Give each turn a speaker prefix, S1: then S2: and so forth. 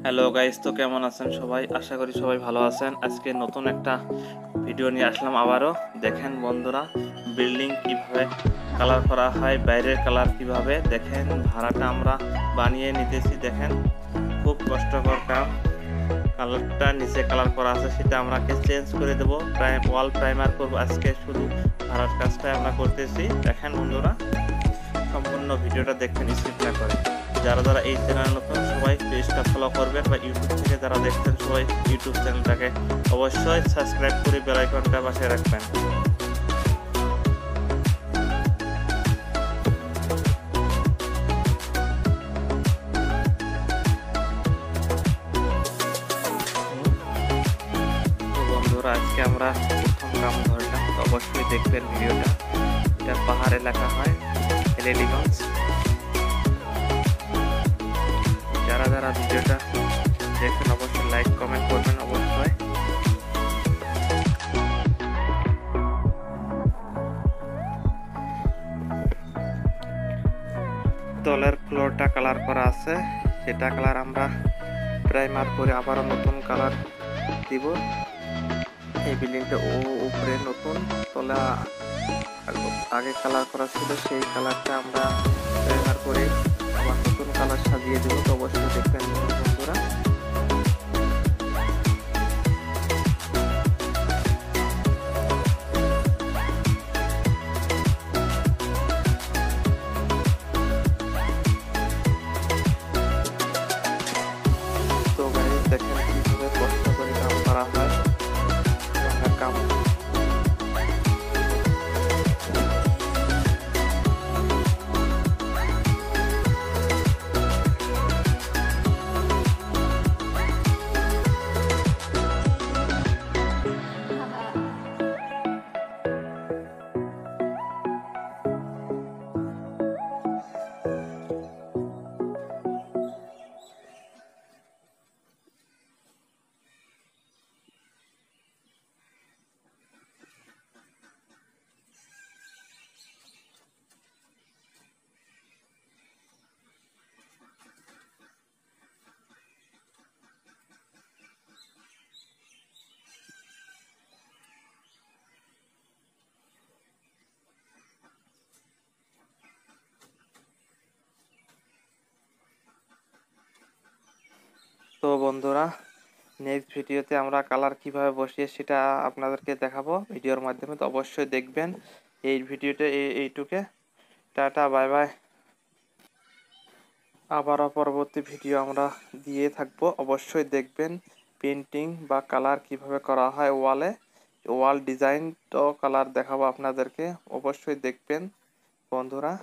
S1: Hello guys, তো কেমন আছেন সবাই? আশা করি সবাই ভালো আছেন। আজকে নতুন একটা ভিডিও নিয়ে আসলাম আবারও। দেখেন বন্ধুরা, বিল্ডিং কিভাবে কালার করা হয়, বাইরের কালার কিভাবে দেখেন, ভাড়াটা আমরা বানিয়ে নিতেছি। দেখেন খুব কষ্টকর কাম। কালারটা নিচে কালার করা আছে সেটা আমরাকে চেঞ্জ করে দেবো, ওয়াল প্রাইমার করবো। আজকে শুধু ভাড়ার কাজটা আমরা করতেছি। দেখেন বন্ধুরা, সম্পূর্ণ ভিডিওটা দেখবেন স্কিপ না করে। যারা যারা এই চ্যানেল নতুন, সবাই পেজটা ফলো করবেন, বা ইউটিউব থেকে যারা দেখছেন সবাই ইউটিউব চ্যানেলটাকে অবশ্যই সাবস্ক্রাইব করে বেল আইকনটা পাশে রাখবেন। তো বন্ধুরা, আজকে আমরা প্রথম কাম ধরলাম, তো অবশ্যই দেখবেন ভিডিওটা। এটা পাহাড় এলাকা হয়, এলএডিগঞ্জ। যারা যারা ভিডিওটা দেখবেন অবশ্যই লাইক কমেন্ট করবেন অবশ্যই। তলের ফ্লোরটা কালার করা আছে, সেটা কালার আমরা প্রাইমার করে আবারও নতুন কালার দিব। এই বিল্ডিংটা উপরে নতুন, তলা আগে কালার করা ছিল, সেই কালারটা আমরা প্রাইমার করে আবার নতুন কালার সাজিয়ে দেবো। তো অবশ্যই দেখবেন বন্ধুরা। তো গাইস দেখেন কিভাবে কষ্ট করে কাম করা হয়। কাম তো বন্ধুরা, নেক্সট ভিডিওতে আমরা কালার কিভাবে বসিয়ে সেটা আপনাদেরকে দেখাবো ভিডিওর মাধ্যমে। তো অবশ্যই দেখবেন এই ভিডিওতে। এইটুকে টাটা, বাই বাই। আবারও পরবর্তী ভিডিও আমরা দিয়ে থাকবো, অবশ্যই দেখবেন। পেন্টিং বা কালার কিভাবে করা হয় ওয়ালে, ওয়াল ডিজাইন তো কালার দেখাবো আপনাদেরকে, অবশ্যই দেখবেন বন্ধুরা।